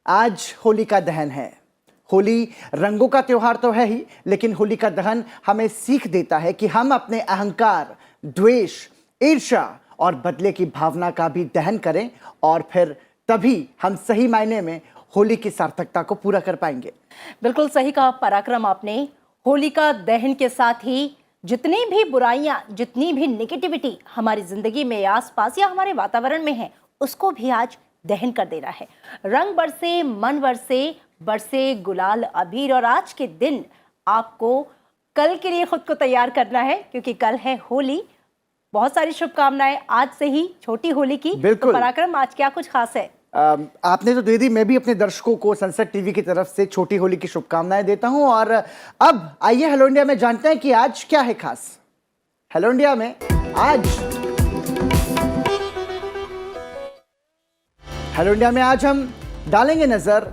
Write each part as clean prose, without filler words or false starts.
आज होलिका दहन है। होली रंगों का त्योहार तो है ही, लेकिन होलिका दहन हमें सीख देता है कि हम अपने अहंकार, द्वेष, ईर्ष्या और बदले की भावना का भी दहन करें और फिर तभी हम सही मायने में होली की सार्थकता को पूरा कर पाएंगे। बिल्कुल सही कहा पराक्रम आपने। होलिका दहन के साथ ही जितनी भी बुराइयां, जितनी भी नेगेटिविटी हमारी जिंदगी में, आसपास या हमारे वातावरण में है, उसको भी आज दहन कर देना है। रंग बरसे, मन बरसे, बरसे गुलाल अबीर। और आज के दिन आपको कल के लिए खुद को तैयार करना है, क्योंकि कल है होली। बहुत सारी शुभकामनाएं आज से ही छोटी होली की। तो पराक्रम, आज क्या कुछ खास है? आपने तो दे दी, मैं भी अपने दर्शकों को सनसेट टीवी की तरफ से छोटी होली की शुभकामनाएं देता हूं। और अब आइए हेलो इंडिया में जानते हैं कि आज क्या है खास। हेलो इंडिया में आज हम डालेंगे नजर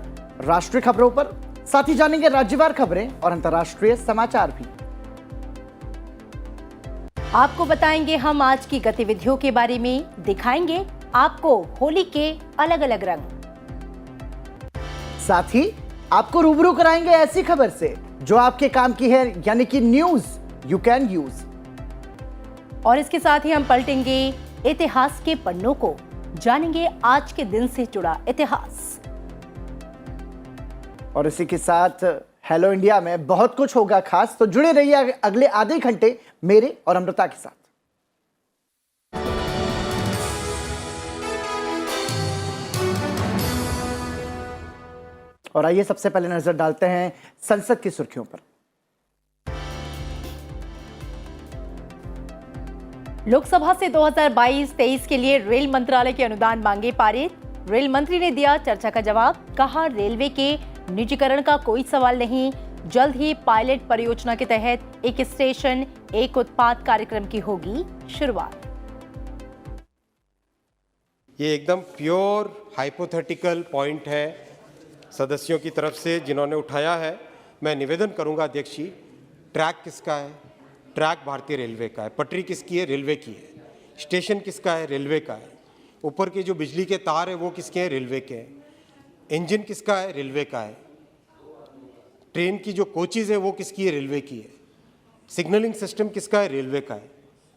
राष्ट्रीय खबरों पर, साथ ही जानेंगे राज्यवार खबरें और अंतर्राष्ट्रीय समाचार भी। आपको बताएंगे हम आज की गतिविधियों के बारे में, दिखाएंगे आपको होली के अलग अलग रंग, साथ ही आपको रूबरू कराएंगे ऐसी खबर से जो आपके काम की है, यानी कि न्यूज यू कैन यूज। और इसके साथ ही हम पलटेंगे इतिहास के पन्नों को, जानेंगे आज के दिन से जुड़ा इतिहास। और इसी के साथ हेलो इंडिया में बहुत कुछ होगा खास, तो जुड़े रहिए अगले आधे घंटे मेरे और अमृता के साथ। और आइए सबसे पहले नजर डालते हैं संसद की सुर्खियों पर। लोकसभा से 2022-23 के लिए रेल मंत्रालय के अनुदान मांगे पारित। रेल मंत्री ने दिया चर्चा का जवाब, कहा रेलवे के निजीकरण का कोई सवाल नहीं, जल्द ही पायलट परियोजना के तहत एक स्टेशन एक उत्पाद कार्यक्रम की होगी शुरुआत। ये एकदम प्योर हाइपोथेटिकल पॉइंट है सदस्यों की तरफ से जिन्होंने उठाया है। मैं निवेदन करूंगा अध्यक्ष जी, ट्रैक किसका है? ट्रैक भारतीय रेलवे का है। पटरी किसकी है? रेलवे की है। स्टेशन किसका है? रेलवे का है। ऊपर के जो बिजली के तार है वो किसके हैं? रेलवे के हैं। इंजन किसका है? रेलवे का है। ट्रेन की जो कोचेज है वो किसकी है? रेलवे की है। सिग्नलिंग सिस्टम किसका है? रेलवे का है।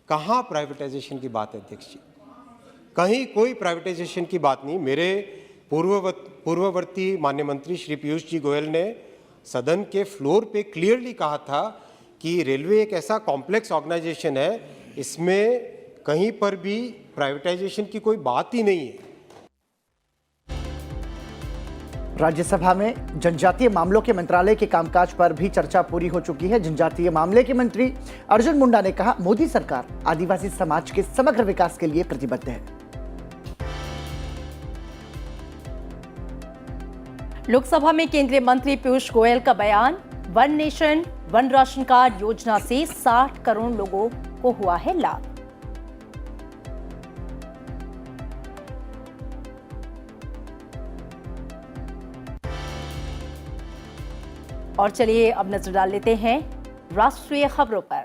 कहाँ प्राइवेटाइजेशन की बात है अध्यक्ष जी? कहीं कोई प्राइवेटाइजेशन की बात नहीं। मेरे पूर्ववर्ती माननीय मंत्री श्री पीयूष जी गोयल ने सदन के फ्लोर पे क्लियरली कहा था कि रेलवे एक ऐसा कॉम्प्लेक्स ऑर्गेनाइजेशन है, इसमें कहीं पर भी प्राइवेटाइजेशन की कोई बात ही नहीं है। राज्यसभा में जनजातीय मामलों के मंत्रालय के कामकाज पर भी चर्चा पूरी हो चुकी है। जनजातीय मामले के मंत्री अर्जुन मुंडा ने कहा, मोदी सरकार आदिवासी समाज के समग्र विकास के लिए प्रतिबद्ध है। लोकसभा में केंद्रीय मंत्री पीयूष गोयल का बयान, one nation one ration card योजना से 60 करोड़ लोगों को हुआ है लाभ। और चलिए अब नजर डाल लेते हैं राष्ट्रीय खबरों पर।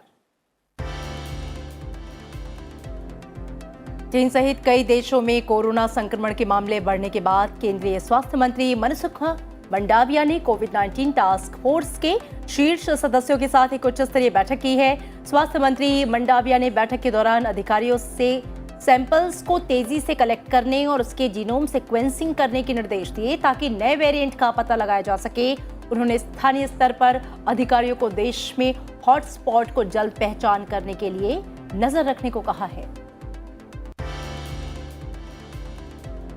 चीन सहित कई देशों में कोरोना संक्रमण के मामले बढ़ने के बाद केंद्रीय स्वास्थ्य मंत्री मनसुख मंडाविया ने कोविड-19 टास्क फोर्स के शीर्ष सदस्यों के साथ एक उच्च स्तरीय बैठक की है। स्वास्थ्य मंत्री मंडाविया ने बैठक के दौरान अधिकारियों से सैंपल्स को तेजी से कलेक्ट करने और उसके जीनोम सीक्वेंसिंग करने के निर्देश दिए ताकि नए वेरिएंट का पता लगाया जा सके। उन्होंने स्थानीय स्तर पर अधिकारियों को देश में हॉटस्पॉट को जल्द पहचान करने के लिए नजर रखने को कहा है।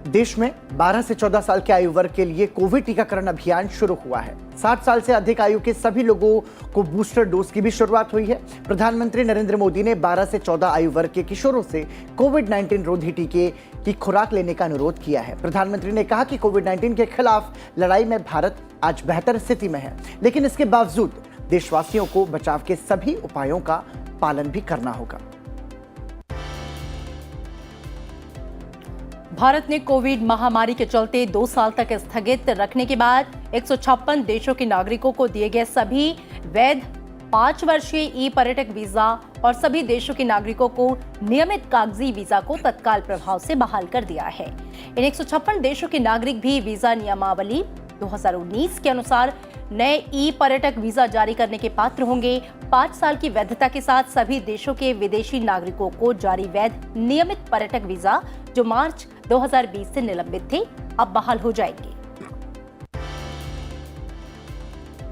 देश में 12 से 14 साल के आयु वर्ग के लिए कोविड टीकाकरण अभियान शुरू हुआ है। 60 साल से अधिक आयु के सभी लोगों को बूस्टर डोज की भी शुरुआत हुई है। प्रधानमंत्री नरेंद्र मोदी ने 12 से 14 आयु वर्ग के किशोरों से कोविड-19 रोधी टीके की खुराक लेने का अनुरोध किया है। प्रधानमंत्री ने कहा कि कोविड-19 के खिलाफ लड़ाई में भारत आज बेहतर स्थिति में है, लेकिन इसके बावजूद देशवासियों को बचाव के सभी उपायों का पालन भी करना होगा। भारत ने कोविड महामारी के चलते 2 साल तक स्थगित रखने के बाद 156 देशों के नागरिकों को दिए गए सभी वैध 5 वर्षीय ई पर्यटक वीजा और सभी देशों के नागरिकों को नियमित कागजी वीजा को तत्काल प्रभाव से बहाल कर दिया है। इन 156 देशों के नागरिक भी वीजा नियमावली 2019 के अनुसार नए ई पर्यटक वीजा जारी करने के पात्र होंगे। 5 साल की वैधता के साथ सभी देशों के विदेशी नागरिकों को जारी वैध नियमित पर्यटक वीजा जो मार्च 2020 से निलंबित थे, अब बहाल हो जाएंगे।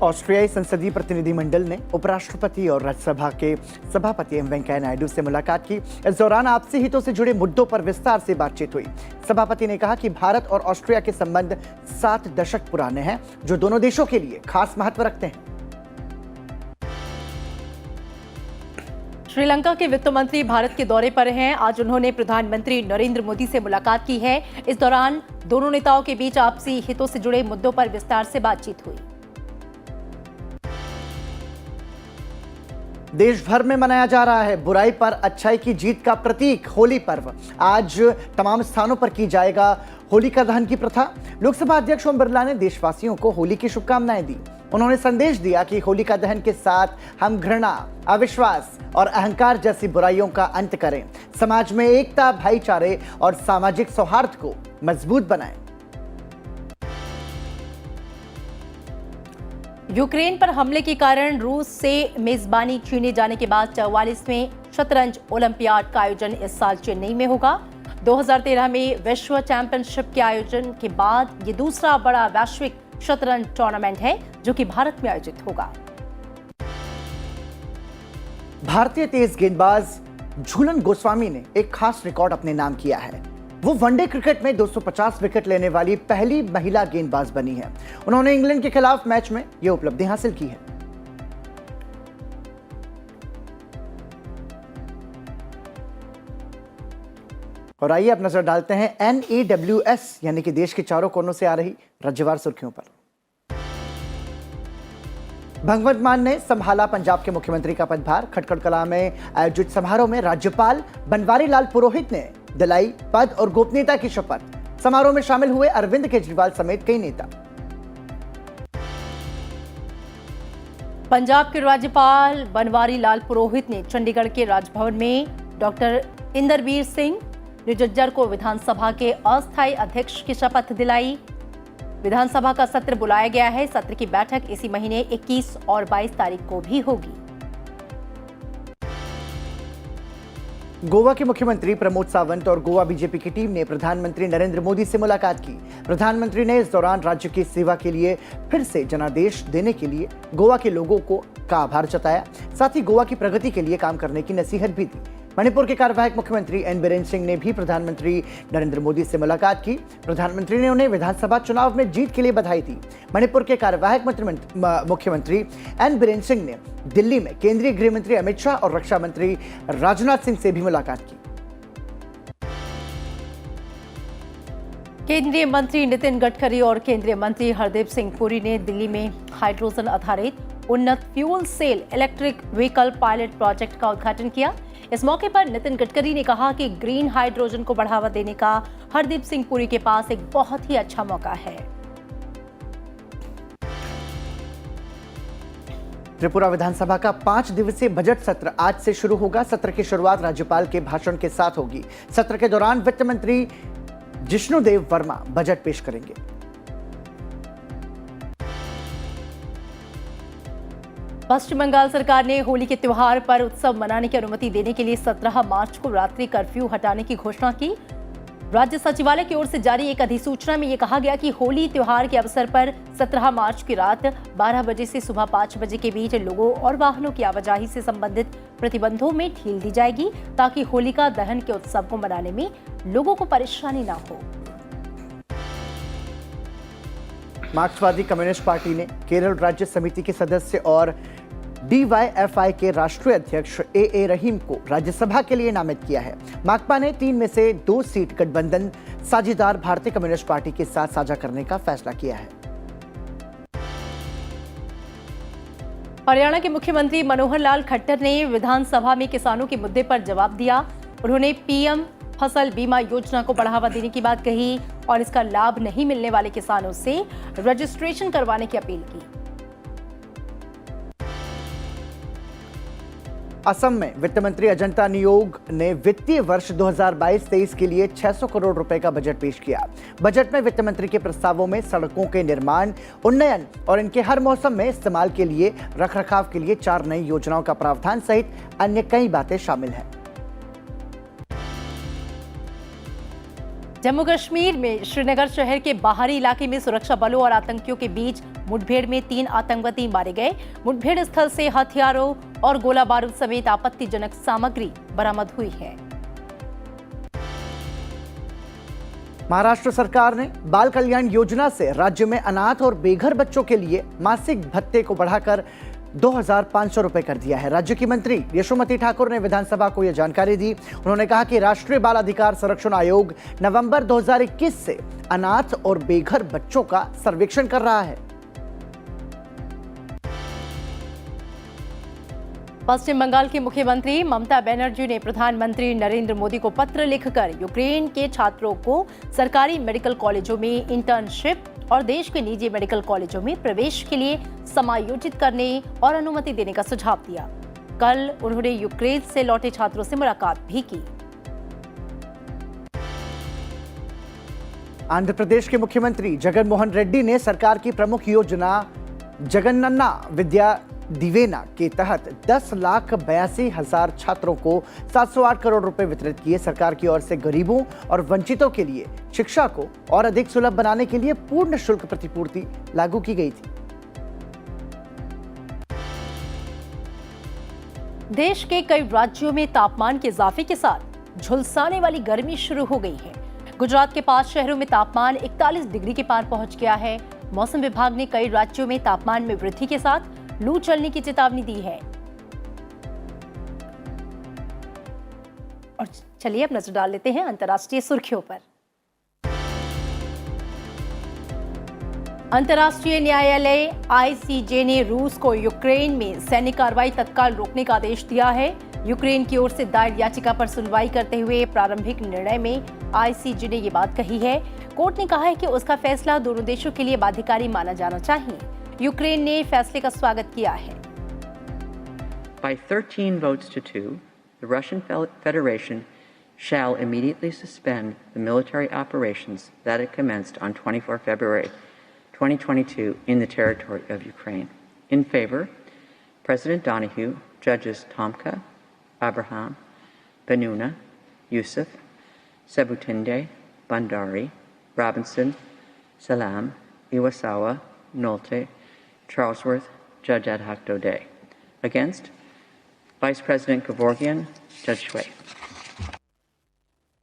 ऑस्ट्रियाई संसदीय प्रतिनिधिमंडल ने उपराष्ट्रपति और राज्यसभा के सभापति एम वेंकैया नायडू से मुलाकात की। इस दौरान आपसी हितों से जुड़े मुद्दों पर विस्तार से बातचीत हुई। सभापति ने कहा कि भारत और ऑस्ट्रिया के संबंध 7 दशक पुराने हैं, जो दोनों देशों के लिए खास महत्व रखते हैं। श्रीलंका के वित्त मंत्री भारत के दौरे पर हैं। आज उन्होंने प्रधानमंत्री नरेंद्र मोदी से मुलाकात की है। इस दौरान दोनों नेताओं के बीच आपसी हितों से जुड़े मुद्दों पर विस्तार से बातचीत हुई। देश भर में मनाया जा रहा है बुराई पर अच्छाई की जीत का प्रतीक होली पर्व। आज तमाम स्थानों पर की जाएगा होलिका दहन की प्रथा। लोकसभा अध्यक्ष ओम बिरला ने देशवासियों को होली की शुभकामनाएं दी। उन्होंने संदेश दिया कि होलिका दहन के साथ हम घृणा, अविश्वास और अहंकार जैसी बुराइयों का अंत करें, समाज में एकता, भाईचारे और सामाजिक सौहार्द को मजबूत बनाएं। यूक्रेन पर हमले के कारण रूस से मेजबानी छीने जाने के बाद 44वें शतरंज ओलंपियाड का आयोजन इस साल चेन्नई में होगा। 2013 में विश्व चैंपियनशिप के आयोजन के बाद ये दूसरा बड़ा वैश्विक शतरंज टूर्नामेंट है जो कि भारत में आयोजित होगा। भारतीय तेज गेंदबाज झूलन गोस्वामी ने एक खास रिकॉर्ड अपने नाम किया है। वो वनडे क्रिकेट में 250 विकेट लेने वाली पहली महिला गेंदबाज बनी है। उन्होंने इंग्लैंड के खिलाफ मैच में यह उपलब्धि हासिल की है। और आइए अब नजर डालते हैं NEWS यानी कि देश के चारों कोनों से आ रही राज्यवार सुर्खियों पर। भगवंत मान ने संभाला पंजाब के मुख्यमंत्री का पदभार। खटखड़ कला में आयोजित समारोह में राज्यपाल बनवारी लाल पुरोहित ने दिलाई पद और गोपनीयता की शपथ। समारोह में शामिल हुए अरविंद केजरीवाल समेत कई नेता। पंजाब के राज्यपाल बनवारी लाल पुरोहित ने चंडीगढ़ के राजभवन में डॉक्टर इंदरवीर सिंह निजज्जर को विधानसभा के अस्थायी अध्यक्ष की शपथ दिलाई। विधानसभा का सत्र बुलाया गया है। सत्र की बैठक इसी महीने 21 और 22 तारीख को भी होगी। गोवा के मुख्यमंत्री प्रमोद सावंत और गोवा बीजेपी की टीम ने प्रधानमंत्री नरेंद्र मोदी से मुलाकात की। प्रधानमंत्री ने इस दौरान राज्य की सेवा के लिए फिर से जनादेश देने के लिए गोवा के लोगों का आभार जताया। साथ ही गोवा की प्रगति के लिए काम करने की नसीहत भी दी। मणिपुर के कार्यवाहक मुख्यमंत्री एन बीरेन सिंह ने भी प्रधानमंत्री नरेंद्र मोदी से मुलाकात की। प्रधानमंत्री ने उन्हें विधानसभा चुनाव में जीत के लिए बधाई दी। मणिपुर के कार्यवाहक मुख्यमंत्री एन बीरेन सिंह ने दिल्ली में केंद्रीय गृह मंत्री अमित शाह और रक्षा मंत्री राजनाथ सिंह से भी मुलाकात की। केंद्रीय मंत्री नितिन गडकरी और केंद्रीय मंत्री हरदीप सिंह पुरी ने दिल्ली में हाइड्रोजन आधारित उन्नत fuel cell electric vehicle pilot project का उद्घाटन किया। इस मौके पर नितिन गडकरी ने कहा कि ग्रीन हाइड्रोजन को बढ़ावा देने का हरदीप सिंह पुरी के पास एक बहुत ही अच्छा मौका है। त्रिपुरा विधानसभा का 5 दिवसीय बजट सत्र आज से शुरू होगा। सत्र की शुरुआत राज्यपाल के भाषण के साथ होगी। सत्र के दौरान वित्त मंत्री जिष्णुदेव वर्मा बजट पेश करेंगे। पश्चिम बंगाल सरकार ने होली के त्योहार पर उत्सव मनाने की अनुमति देने के लिए 17 मार्च को रात्रि कर्फ्यू हटाने की घोषणा की। राज्य सचिवालय की ओर से जारी एक अधिसूचना में यह कहा गया कि होली त्योहार के अवसर पर 17 मार्च की रात 12 बजे से सुबह 5 बजे के बीच लोगों और वाहनों की आवाजाही से संबंधित प्रतिबंधों में ढील दी जाएगी, ताकि होलिका दहन के उत्सव को मनाने में लोगों को परेशानी न हो। मार्क्सवादी कम्युनिस्ट पार्टी ने केरल राज्य समिति के सदस्य और DYFI के राष्ट्रीय अध्यक्ष AA रहीम को राज्यसभा के लिए नामित किया है। माकपा ने 3 में से 2 सीट गठबंधन साझेदार भारतीय कम्युनिस्ट पार्टी के साथ साझा करने का फैसला किया है। हरियाणा के मुख्यमंत्री मनोहर लाल खट्टर ने विधानसभा में किसानों के मुद्दे पर जवाब दिया। उन्होंने PM फसल बीमा योजना को बढ़ावा देने की बात कही और इसका लाभ नहीं मिलने वाले किसानों से रजिस्ट्रेशन करवाने की अपील की। असम में वित्त मंत्री अजंता नियोग ने वित्तीय वर्ष 2022-23 के लिए 600 करोड़ रुपए का बजट पेश किया। बजट में वित्त मंत्री के प्रस्तावों में सड़कों के निर्माण, उन्नयन और इनके हर मौसम में इस्तेमाल के लिए रखरखाव के लिए 4 नई योजनाओं का प्रावधान सहित अन्य कई बातें शामिल हैं। जम्मू कश्मीर में श्रीनगर शहर के बाहरी इलाके में सुरक्षा बलों और आतंकियों के बीच मुठभेड़ में 3 आतंकवादी मारे गए। मुठभेड़ स्थल से हथियारों और गोला बारूद समेत आपत्तिजनक सामग्री बरामद हुई है। महाराष्ट्र सरकार ने बाल कल्याण योजना से राज्य में अनाथ और बेघर बच्चों के लिए मासिक भत्ते को बढ़ाकर 2,500 रुपए कर दिया है। राज्य की मंत्री यशोमती ठाकुर ने विधानसभा को यह जानकारी दी। उन्होंने कहा कि राष्ट्रीय बाल अधिकार संरक्षण आयोग नवंबर 2021 से अनाथ और बेघर बच्चों का सर्वेक्षण कर रहा है। पश्चिम बंगाल की मुख्यमंत्री ममता बनर्जी ने प्रधानमंत्री नरेंद्र मोदी को पत्र लिखकर यूक्रेन के छात्रों को सरकारी मेडिकल कॉलेजों में इंटर्नशिप और देश के निजी मेडिकल कॉलेजों में प्रवेश के लिए समायोजित करने और अनुमति देने का सुझाव दिया। कल उन्होंने यूक्रेन से लौटे छात्रों से मुलाकात भी की। आंध्र प्रदेश के मुख्यमंत्री जगन मोहन रेड्डी ने सरकार की प्रमुख योजना जगनन्ना विद्या दिवेना के तहत 10,82,000 छात्रों को 708 करोड़ रुपए वितरित किए। सरकार की ओर से गरीबों और वंचितों के लिए शिक्षा को और अधिक सुलभ बनाने के लिए पूर्ण शुल्क प्रतिपूर्ति लागू की गई थी। देश के कई राज्यों में तापमान के इजाफे के साथ झुलसाने वाली गर्मी शुरू हो गई है। गुजरात के 5 शहरों में तापमान 41 डिग्री के पार पहुंच गया है। मौसम विभाग ने कई राज्यों में तापमान में वृद्धि के साथ लू चलने की चेतावनी दी है। और चलिए अब नजर डाल लेते हैं अंतर्राष्ट्रीय सुर्खियों पर। अंतर्राष्ट्रीय न्यायालय ICJ ने रूस को यूक्रेन में सैन्य कार्रवाई तत्काल रोकने का आदेश दिया है। यूक्रेन की ओर से दायर याचिका पर सुनवाई करते हुए प्रारंभिक निर्णय में ICJ ने ये बात कही है। कोर्ट ने कहा है कि उसका फैसला दोनों देशों के लिए बाध्यकारी माना जाना चाहिए। यूक्रेन ने फैसले का स्वागत किया है। By 13 votes to 2, the Russian Federation shall immediately suspend the military operations that it commenced on 24 February 2022 in the territory of Ukraine. In favor, President Donahue, Judges Tomka, Abraham, Benuna, Yusuf, Sebutinde, Bandari, Robinson, Salam, Iwasawa, Nolte, Charlesworth, Judge Ad hoc Daudet. Against, Vice President Gevorgian, Judge Shui.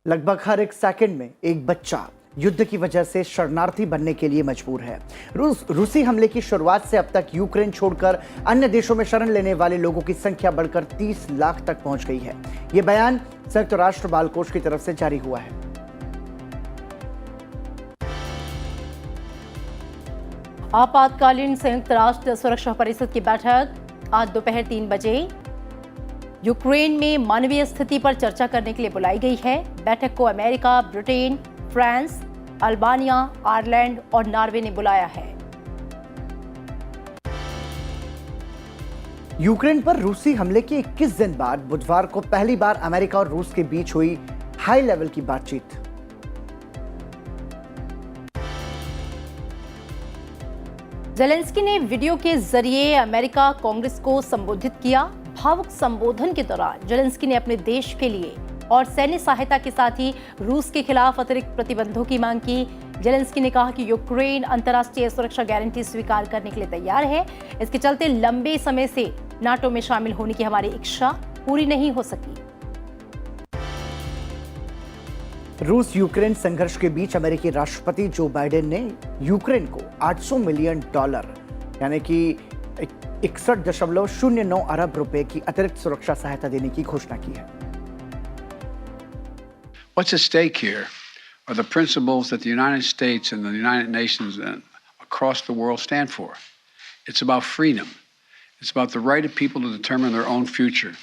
लगभग हर एक second में एक बच्चा युद्ध की वजह से शरणार्थी बनने के लिए मजबूर है। रूसी हमले की शुरुआत से अब तक यूक्रेन छोड़कर अन्य देशों में शरण लेने वाले लोगों की संख्या बढ़कर 30 लाख तक पहुंच गई है। यह बयान संयुक्त राष्ट्र बाल कोष की तरफ से जारी हुआ है। आपातकालीन संयुक्त राष्ट्र सुरक्षा परिषद की बैठक आज दोपहर 3 बजे यूक्रेन में मानवीय स्थिति पर चर्चा करने के लिए बुलाई गई है। बैठक को America, Britain, France, Albania, Ireland और नॉर्वे ने बुलाया है। यूक्रेन पर रूसी हमले के 21 दिन बाद बुधवार को पहली बार अमेरिका और रूस के बीच हुई हाई लेवल की बातचीत। जेलेंस्की ने वीडियो के जरिए अमेरिका कांग्रेस को संबोधित किया। भावुक संबोधन के दौरान जेलेंस्की ने अपने देश के लिए और सैन्य सहायता के साथ ही रूस के खिलाफ अतिरिक्त प्रतिबंधों की मांग की। जेलेंस्की ने कहा कि यूक्रेन अंतर्राष्ट्रीय सुरक्षा गारंटी स्वीकार करने के लिए तैयार है। इसके चलते लंबे समय से नाटो में शामिल होने की हमारी इच्छा पूरी नहीं हो सकी। रूस यूक्रेन संघर्ष के बीच अमेरिकी राष्ट्रपति जो बाइडेन ने यूक्रेन को $800 मिलियन यानी कि 61.09 अरब रुपए की अतिरिक्त सुरक्षा सहायता देने की घोषणा की है। What's at stake here are the principles that the United States and the United Nations and across the world stand for. It's about freedom. It's about the right of people to determine their own future.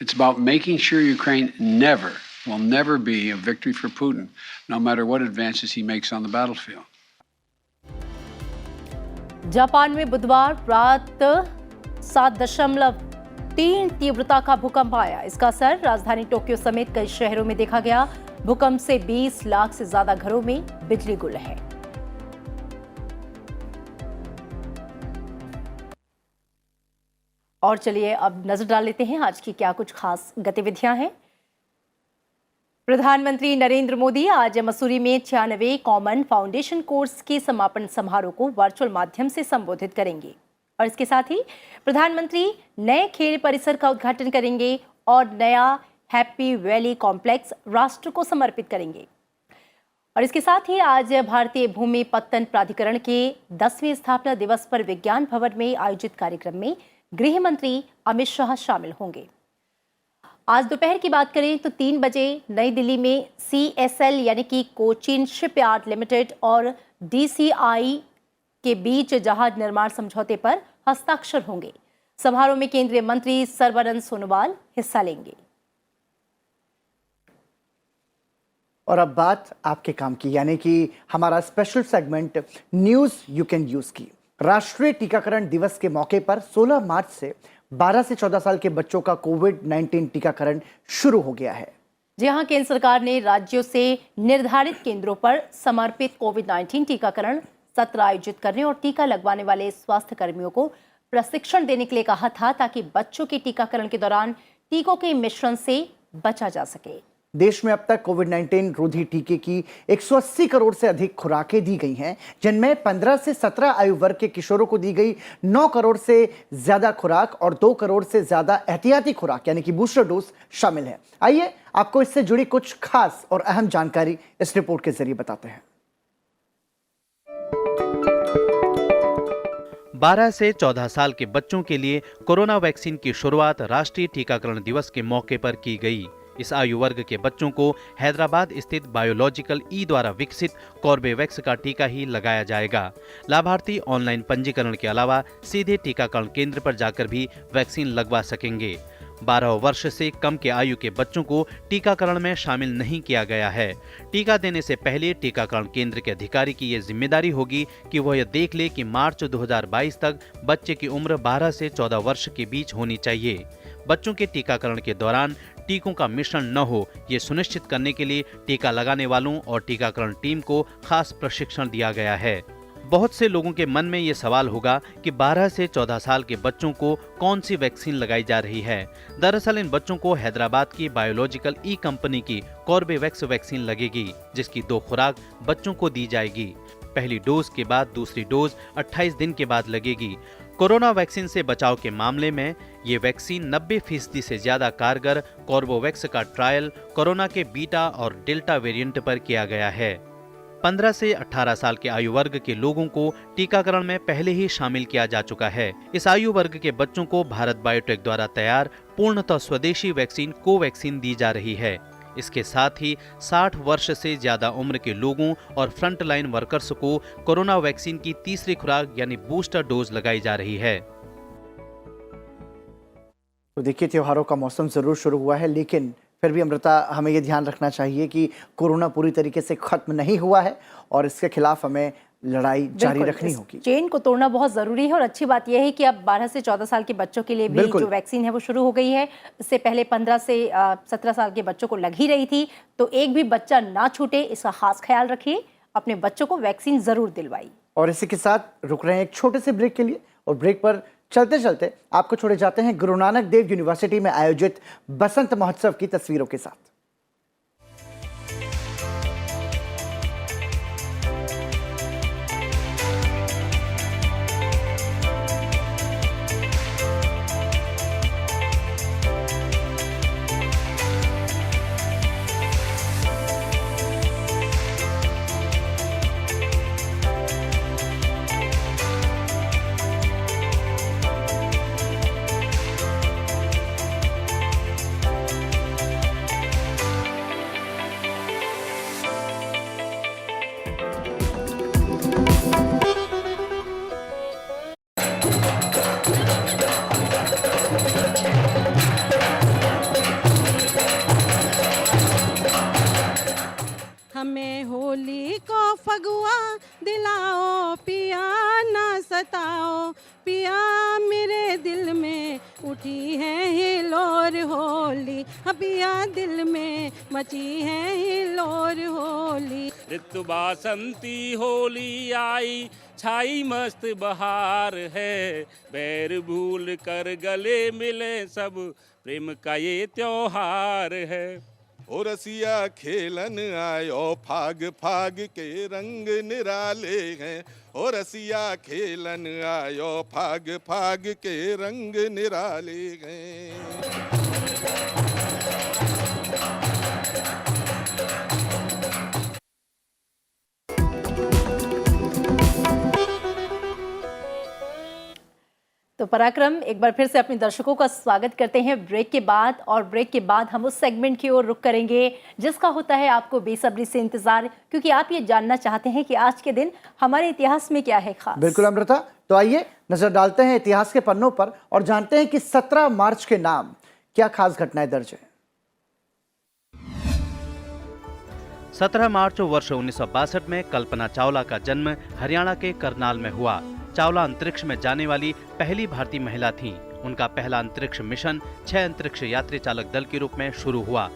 It's about making sure Ukraine will never be a victory for Putin, no matter what advances he makes on the battlefield. Japan में बुधवार रात 3 तीव्रता का भूकंप आया। इसका असर राजधानी टोक्यो समेत कई शहरों में देखा गया। भूकंप से 20 लाख से ज्यादा घरों में बिजली गुल है। और चलिए अब नजर डाल लेते हैं आज की क्या कुछ खास गतिविधियां हैं। प्रधानमंत्री नरेंद्र मोदी आज मसूरी में 96वें कॉमन फाउंडेशन कोर्स के समापन समारोह को वर्चुअल माध्यम से संबोधित करेंगे और इसके साथ ही प्रधानमंत्री नए खेल परिसर का उद्घाटन करेंगे और नया हैप्पी वैली कॉम्प्लेक्स राष्ट्र को समर्पित करेंगे। और इसके साथ ही आज भारतीय भूमि पत्तन प्राधिकरण के 10वें स्थापना दिवस पर विज्ञान भवन में आयोजित कार्यक्रम में गृह मंत्री अमित शाह शामिल होंगे। आज दोपहर की बात करें तो 3 बजे नई दिल्ली में CSL यानी कि कोचीन शिपयार्ड लिमिटेड और DCI के बीच जहाज निर्माण समझौते पर हस्ताक्षर होंगे। समारोह में केंद्रीय मंत्री सर्बानंद सोनोवाल हिस्सा लेंगे। और अब बात आपके काम की, यानी कि हमारा special segment news you can use की। राष्ट्रीय टीकाकरण दिवस के मौके पर 16 मार्च से 12 से 14 साल के बच्चों का कोविड-19 टीकाकरण शुरू हो गया है। जी हां, केंद्र सरकार ने राज्यों से निर्धारित केंद्रों पर समर्पित कोविड-19 टीकाकरण सत्र आयोजित करने और टीका लगवाने वाले स्वास्थ्य कर्मियों को प्रशिक्षण देने के लिए कहा था, ताकि बच्चों के टीकाकरण के दौरान टीकों के मिश्रण से बचा जा सके। देश में अब तक कोविड-19 रोधी टीके की 180 करोड़ से अधिक खुराकें दी गई हैं, जिनमें 15 से 17 आयु वर्ग के किशोरों को दी गई 9 करोड़ से ज्यादा खुराक और 2 करोड़ से ज्यादा एहतियाती खुराक यानी कि बूस्टर डोज शामिल है। आइए आपको इससे जुड़ी कुछ खास और अहम जानकारी इस रिपोर्ट के जरिए बताते हैं। 12 से 14 साल के बच्चों के लिए कोरोना वैक्सीन की शुरुआत राष्ट्रीय टीकाकरण दिवस के मौके पर की गई। इस आयु वर्ग के बच्चों को हैदराबाद स्थित बायोलॉजिकल ई द्वारा विकसित कॉर्बेवैक्स का टीका ही लगाया जाएगा। लाभार्थी ऑनलाइन पंजीकरण के अलावा सीधे टीकाकरण केंद्र पर जाकर भी वैक्सीन लगवा सकेंगे। 12 वर्ष से कम के आयु के बच्चों को टीकाकरण में शामिल नहीं किया गया है। टीका देने से पहले टीकाकरण केंद्र के अधिकारी की यह जिम्मेदारी होगी कि वह यह देख ले कि मार्च 2022 तक बच्चे की उम्र 12 से 14 वर्ष के बीच होनी चाहिए। बच्चों के टीकाकरण के दौरान टीकों का मिश्रण न हो, ये सुनिश्चित करने के लिए टीका लगाने वालों और टीकाकरण टीम को खास प्रशिक्षण दिया गया है। बहुत से लोगों के मन में ये सवाल होगा कि 12 से 14 साल के बच्चों को कौन सी वैक्सीन लगाई जा रही है। दरअसल इन बच्चों को हैदराबाद की बायोलॉजिकल ई कंपनी की कॉर्बेवैक्स वैक्सीन लगेगी, जिसकी 2 खुराक बच्चों को दी जाएगी। पहली डोज के बाद दूसरी डोज 28 दिन के बाद लगेगी। कोरोना वैक्सीन से बचाव के मामले में ये वैक्सीन 90% से ज्यादा कारगर कॉर्बेवैक्स का ट्रायल कोरोना के बीटा और डेल्टा वेरिएंट पर किया गया है। 15 से 18 साल के आयु वर्ग के लोगों को टीकाकरण में पहले ही शामिल किया जा चुका है। इस आयु वर्ग के बच्चों को भारत बायोटेक द्वारा तैयार पूर्णतः स्वदेशी वैक्सीन कोवैक्सीन दी जा रही है। इसके साथ ही 60 वर्ष से ज्यादा उम्र के लोगों और फ्रंट लाइन वर्कर्स को कोरोना वैक्सीन की तीसरी खुराक यानी बूस्टर डोज लगाई जा रही है। तो देखिए, त्योहारों का मौसम जरूर शुरू हुआ है, लेकिन फिर भी अमृता, हमें ये ध्यान रखना चाहिए कि कोरोना पूरी तरीके से खत्म नहीं हुआ है और इसके खिलाफ हमें लड़ाई जारी रखनी होगी। चेन को तोड़ना बहुत जरूरी है और अच्छी बात यह है कि अब 12 से 14 साल के बच्चों के लिए भी जो वैक्सीन है वो शुरू हो गई है। इससे पहले 15 से 17 साल के बच्चों को लग ही रही थी, तो एक भी बच्चा ना छूटे, इसका खास ख्याल रखिए, अपने बच्चों को वैक्सीन जरूर दिलवाई। और इसी के साथ रुक रहे हैं एक छोटे से ब्रेक के लिए, और ब्रेक पर चलते चलते आपको छोड़े जाते हैं गुरु नानक देव यूनिवर्सिटी में आयोजित बसंत महोत्सव की तस्वीरों के साथ। हमें होली को फगुआ दिलाओ, पिया ना सताओ, पिया मेरे दिल में उठी है हिलोर होली, अबिया दिल में मची है हिलोर होली। ऋतु बासंती होली आई, छाई मस्त बहार है, बैर भूल कर गले मिले सब, प्रेम का ये त्योहार है। ओ रसिया खेलन आयो, फाग फाग के रंग निराले हैं। ओ रसिया खेलन आयो, फाग फाग के रंग निराले हैं। तो पराक्रम, एक बार फिर से अपने दर्शकों का स्वागत करते हैं ब्रेक के बाद। और ब्रेक के बाद हम उस सेगमेंट की ओर रुख करेंगे जिसका होता है आपको बेसब्री से इंतजार, क्योंकि आप ये जानना चाहते हैं कि आज के दिन हमारे इतिहास में क्या है खास। बिल्कुल अमृता, तो आइए नजर डालते हैं इतिहास के पन्नों पर और जानते हैं कि 17 मार्च के नाम क्या खास घटनाएं दर्ज है। 17 मार्च वर्ष 1962 में कल्पना चावला का जन्म हरियाणा के करनाल में हुआ। चावला अंतरिक्ष में जाने वाली पहली भारतीय महिला थीं। उनका पहला अंतरिक्ष मिशन 6 अंतरिक्ष यात्री चालक दल के रूप में शुरू हुआ।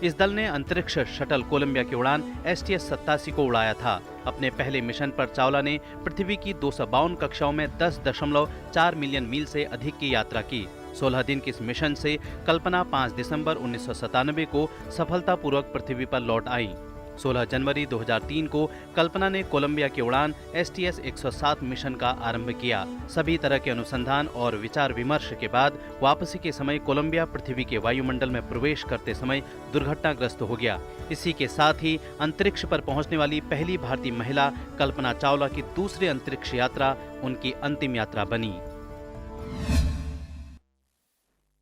इस दल ने अंतरिक्ष शटल कोलंबिया की उड़ान STS-87 को उड़ाया था। अपने पहले मिशन पर चावला ने पृथ्वी की 252 कक्षाओं में 10.4 मिलियन मील से अधिक की यात्रा की। 16 दिन के इस मिशन से कल्पना 5 दिसंबर 1997 को सफलतापूर्वक पृथ्वी पर लौट आई। 16 जनवरी 2003 को कल्पना ने कोलंबिया की उड़ान STS-107 मिशन का आरंभ किया। सभी तरह के अनुसंधान और विचार विमर्श के बाद वापसी के समय कोलंबिया पृथ्वी के वायुमंडल में प्रवेश करते समय दुर्घटनाग्रस्त हो गया। इसी के साथ ही अंतरिक्ष पर पहुंचने वाली पहली भारतीय महिला कल्पना चावला की दूसरी अंतरिक्ष यात्रा उनकी अंतिम यात्रा बनी।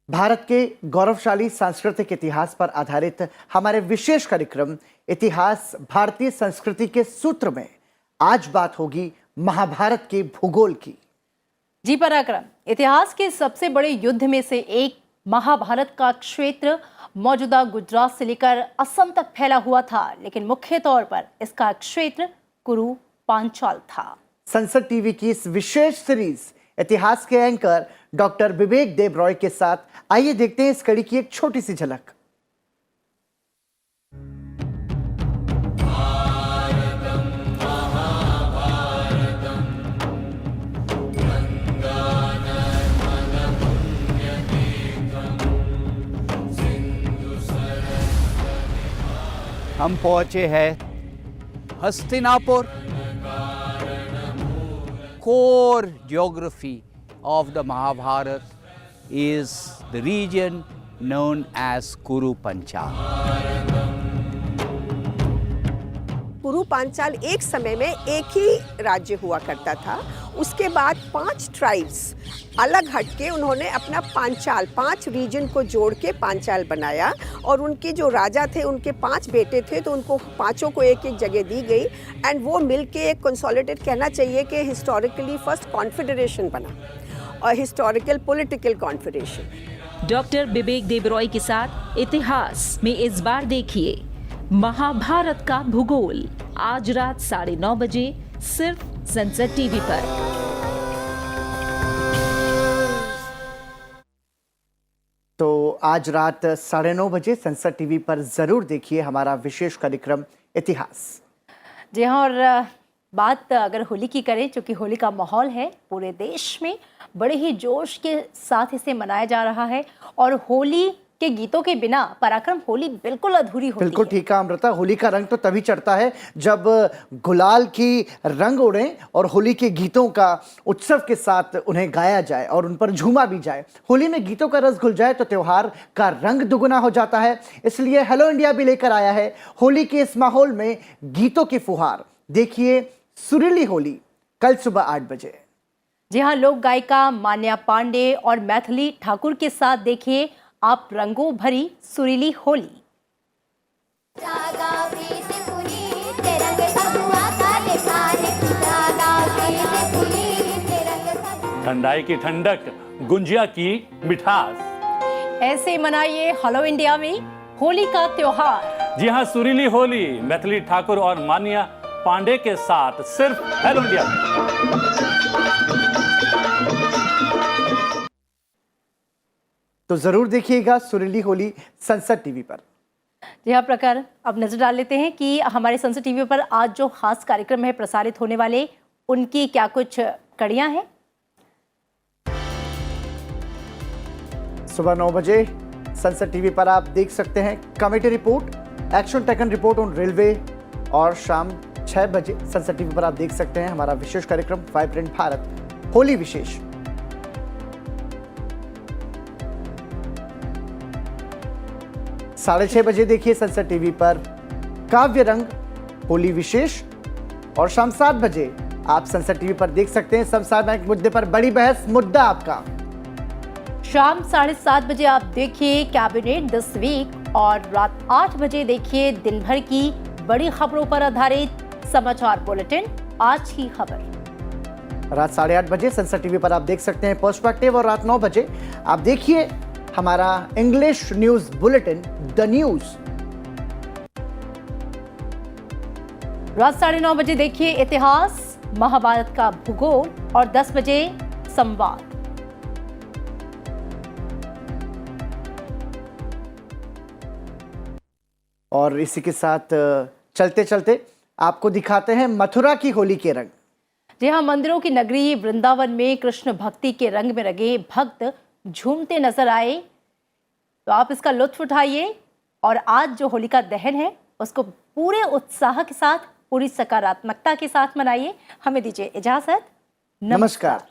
भारत के गौरवशाली सांस्कृतिक इतिहास पर आधारित हमारे विशेष कार्यक्रम इतिहास भारतीय संस्कृति के सूत्र में आज बात होगी महाभारत के भूगोल की। जी पराक्रम, इतिहास के सबसे बड़े युद्ध में से एक महाभारत का क्षेत्र मौजूदा गुजरात से लेकर असम तक फैला हुआ था, लेकिन मुख्य तौर पर इसका क्षेत्र कुरु पांचाल था। संसद टीवी की इस विशेष सीरीज इतिहास के एंकर डॉक्टर विवेक देब रॉय के साथ आइए देखते हैं इस कड़ी की एक छोटी सी झलक। हम पहुंचे हैं Hastinapur. Core geography of the Mahabharata is the region known as Kuru Panchal. कुरु पांचाल एक समय में एक ही राज्य हुआ करता था। उसके बाद 5 ट्राइब्स अलग हटके उन्होंने अपना पांचाल 5 रीजन को जोड़ के पांचाल बनाया और उनके जो राजा थे उनके 5 बेटे थे तो उनको पांचों को एक एक जगह दी गई एंड वो मिलके एक कंसोलिडेट कहना चाहिए कि हिस्टोरिकली फर्स्ट कॉन्फेडरेशन बना और हिस्टोरिकल पॉलिटिकल कॉन्फेडरेशन। डॉक्टर विवेक देब रॉय के साथ इतिहास में इस बार देखिए महाभारत का भूगोल आज रात 9:30 बजे सिर्फ संसद टीवी पर। तो आज रात 9:30 बजे संसद टीवी पर जरूर देखिए हमारा विशेष कार्यक्रम इतिहास। जी हाँ, और बात अगर होली की करें, चूंकि होली का माहौल है पूरे देश में, बड़े ही जोश के साथ इसे मनाया जा रहा है और होली के गीतों के बिना पराक्रम होली बिल्कुल अधूरी होती है। बिल्कुल ठीक है अमृता, होली का रंग तो तभी चढ़ता है जब गुलाल की रंग उड़े और होली के गीतों का उत्सव के साथ उन्हें गाया जाए और उन पर झूमा भी जाए। होली में गीतों का रस घुल जाए तो त्योहार का रंग दुगुना हो जाता है। इसलिए हेलो इंडिया भी लेकर आया है होली के इस माहौल में गीतों की फुहार। देखिए सुरीली होली कल सुबह 8 बजे। जी हाँ, लोक गायिका मान्या पांडे और मैथिली ठाकुर के साथ देखिए आप रंगों भरी सुरीली होली। ठंडाई की ठंडक, गुंजिया की मिठास, ऐसे मनाइए हेलो इंडिया में होली का त्योहार। जी हाँ, सुरीली होली मैथिली ठाकुर और मान्या पांडे के साथ सिर्फ हेलो इंडिया। तो जरूर देखिएगा सुरीली होली संसद टीवी पर। जी हाँ प्रकार, अब नजर डाल लेते हैं कि हमारे संसद टीवी पर आज जो खास कार्यक्रम है प्रसारित होने वाले, उनकी क्या कुछ कड़ियां हैं। सुबह 9 बजे संसद टीवी पर आप देख सकते हैं committee report, action taken report on railway, और शाम 6 बजे संसद टीवी पर आप देख सकते हैं हमारा विशेष कार्यक्रम वाइब्रेंट भारत होली विशेष। 6:30 बजे देखिए संसद टीवी पर काव्य रंग होली विशेष, और शाम 7 बजे आप संसद टीवी पर देख सकते हैं समसामयिक मुद्दे पर बड़ी बहस, मुद्दा आपका। शाम 7:30 बजे आप देखिए कैबिनेट दिस वीक, और रात 8 बजे देखिए दिन भर की बड़ी खबरों पर आधारित समाचार बुलेटिन आज की खबर। रात 8:30 बजे संसद टीवी पर आप देख सकते हैं पर्सपेक्टिव, और रात 9 बजे आप देखिए हमारा English news bulletin the news. रात 9:30 बजे देखिए इतिहास, महाभारत का भूगोल, और 10 बजे संवाद। और इसी के साथ चलते चलते आपको दिखाते हैं मथुरा की होली के रंग। जी हाँ, मंदिरों की नगरी वृंदावन में कृष्ण भक्ति के रंग में रंगे भक्त झूमते नजर आए, तो आप इसका लुत्फ उठाइए और आज जो होलिका दहन है उसको पूरे उत्साह के साथ, पूरी सकारात्मकता के साथ मनाइए। हमें दीजिए इजाजत, नमस्कार।